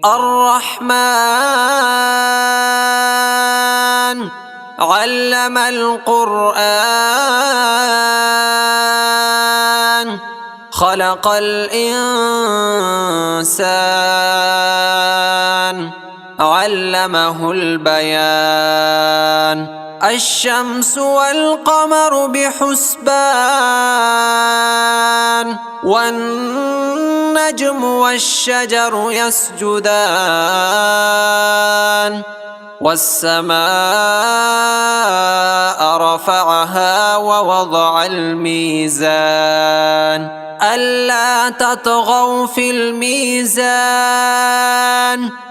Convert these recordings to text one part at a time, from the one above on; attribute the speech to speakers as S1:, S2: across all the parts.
S1: الرحمن علم القرآن خلق الإنسان علمه البيان الشمس والقمر بحسبان والنجم والشجر يسجدان والسماء رفعها ووضع الميزان ألا تطغوا في الميزان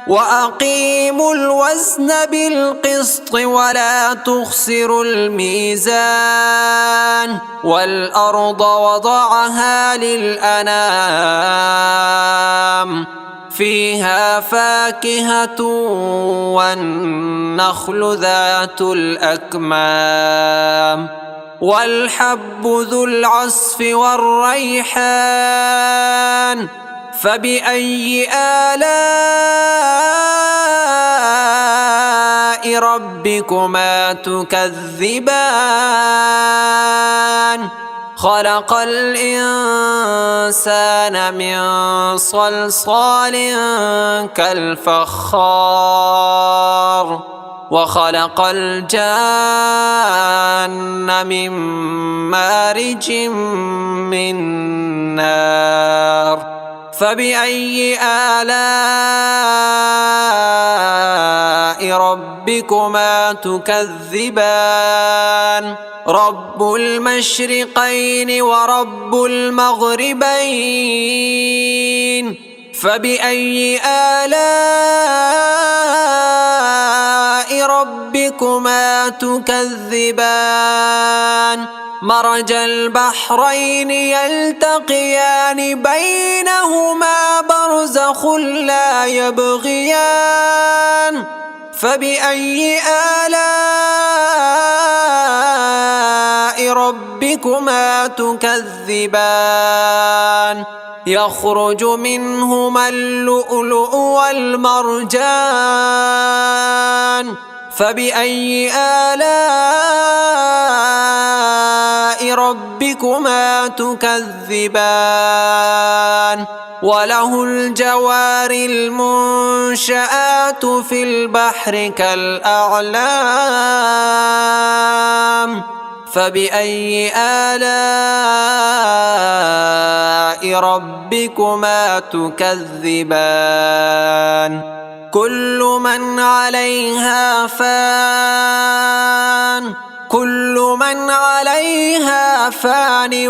S1: وأقيموا الوزن بالقسط ولا تخسروا الميزان والأرض وضعها للأنام فيها فاكهة والنخل ذات الأكمام والحب ذو العصف والريحان فبأي آلاء ربكما تكذبان خلق الإنسان من صلصال كالفخار وخلق الجان من مارج من نار فبأي آلاء ربكما تكذبان رب المشرقين ورب المغربين فبأي آلاء ربكما تكذبان مرج البحرين يلتقيان بينهما برزخ لا يبغيان فبأي آلاء ربكما تكذبان يخرج منهما اللؤلؤ والمرجان فبأي آلاء ربكما تكذبان وله الجوار المنشآت في البحر كالأعلام فبأي آلاء ربكما تكذبان كل من عليها فان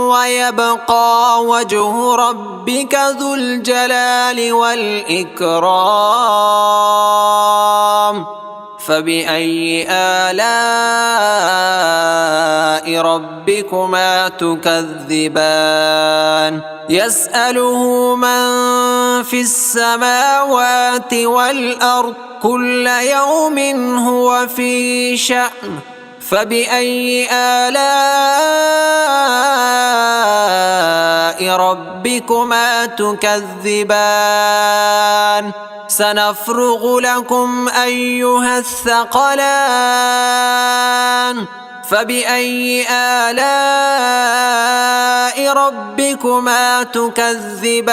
S1: ويبقى وجه ربك ذو الجلال والإكرام فبأي آلاء ربكما تكذبان يسأله من في السماوات والأرض كل يوم هو في شأن فبأي آلاء ربكما تكذبان سنفرغ لكم أيها الثقلان فبأي آلاء ربكما تكذبان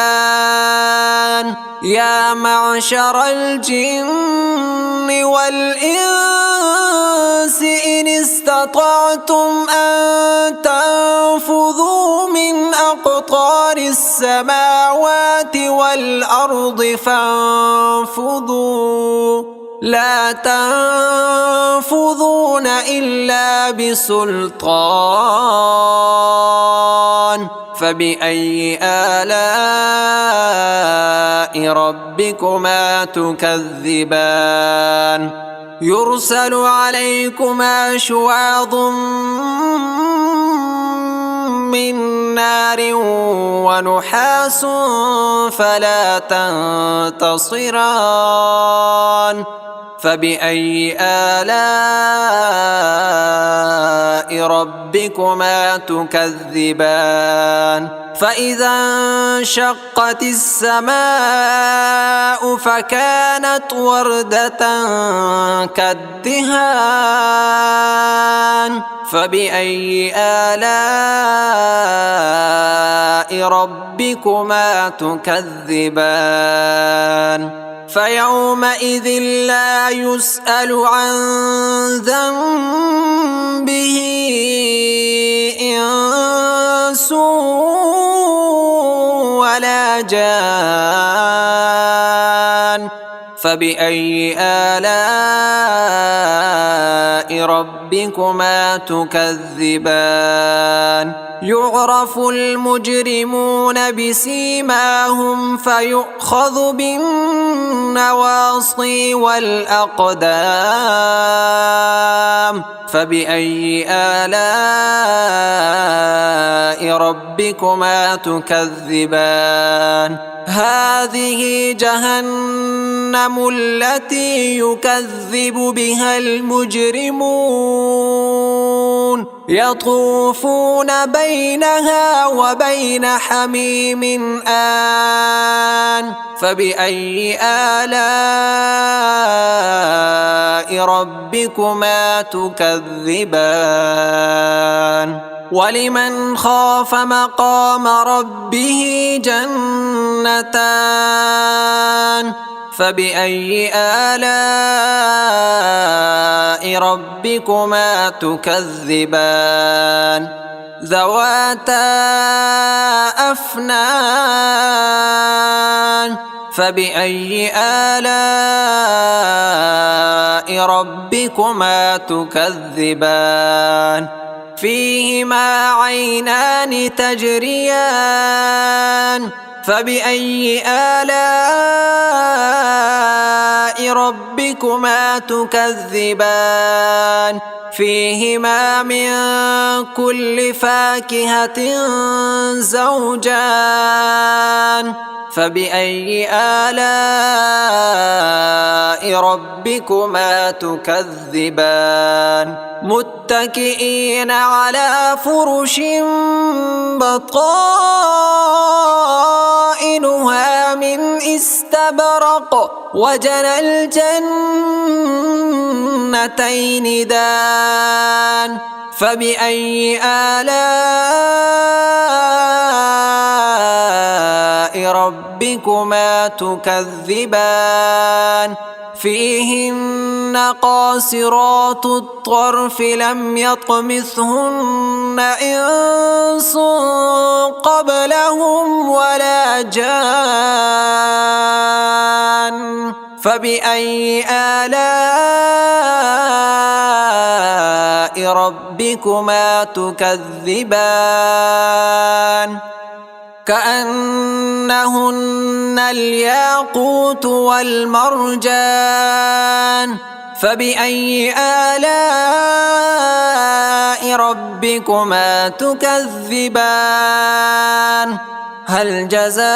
S1: يا معشر الجن والإنس إن استطعتم أن تنفذوا من أقطار السماوات والأرض فانفذوا لا تنفذون إلا بسلطان فبأي آلاء ربكما تكذبان يرسل عليكما شواظ من نار ونحاس فلا تنتصران فبأي آلاء ربكما تكذبان فإذا انشقت السماء فكانت وردة كالدهان فبأي آلاء ربكما تكذبان فيومئذ لا يسأل عن ذنبه إنس ولا جان فبأي آلاء ربكما تكذبان يعرف المجرمون بسيماهم فيؤخذ بالنواصي والأقدام فبأي آلاء ربكما تكذبان هذه جهنم التي يكذب بها المجرمون يطوفون بينها وبين حميم آن فبأي آلاء ربكما تكذبان ولمن خاف مقام ربه جنتان فبأي آلاء ربكما تكذبان ذواتا أفنان فبأي آلاء ربكما تكذبان فيهما عينان تجريان فبأي آلاء ربكما تكذبان فيهما من كل فاكهة زوجان فبأي آلاء ربكما تكذبان متكئين على فرش بطائنها من استبرق وجنى الجنتين دان فبأي آلاء ربكما تكذبان فيهن قاصرات الطرف لم يطمثهن إنس قبلهم ولا جان فبأي آلاء ربكما تكذبان كأنهن الياقوت والمرجان فبأي آلاء ربكما تكذبان هل جزاء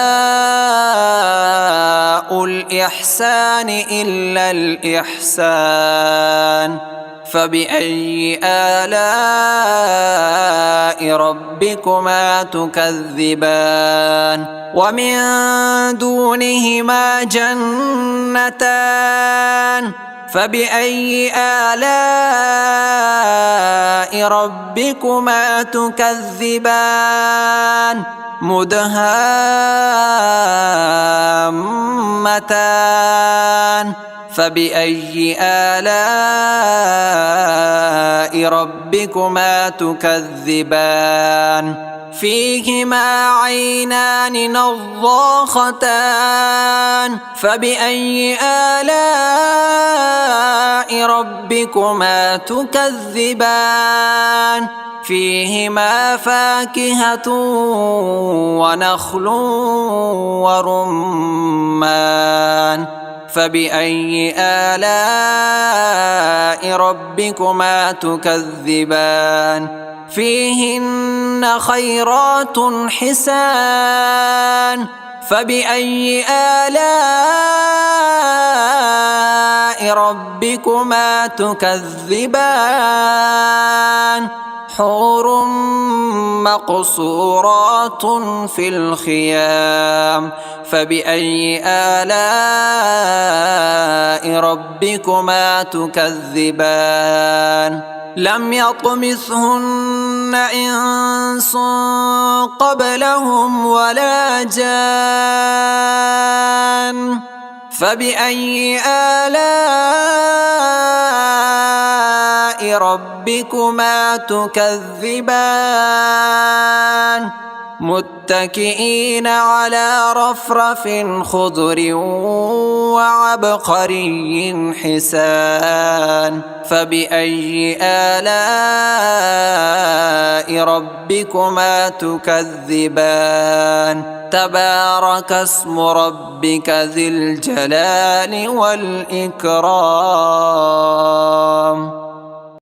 S1: الإحسان إلا الإحسان فبأي آلاء ربكما تكذبان ومن دونهما جنتان فبأي آلاء ربكما تكذبان مدهامتان فبأي آلاء ربكما تكذبان فيهما عينان نضاختان فبأي آلاء ربكما تكذبان فيهما فاكهة ونخل ورمان فبأي آلاء ربكما تكذبان فيهن خيرات حسان فبأي آلاء ربكما تكذبان حور مقصورات في الخيام فبأي آلاء ربكما تكذبان لم يطمثهن إنس قبلهم ولا جان فبأي آلاء ربكما تكذبان متكئين على رفرف خضر وعبقري حسان فبأي آلاء ربكما تكذبان تبارك اسم ربك ذي الجلال والإكرام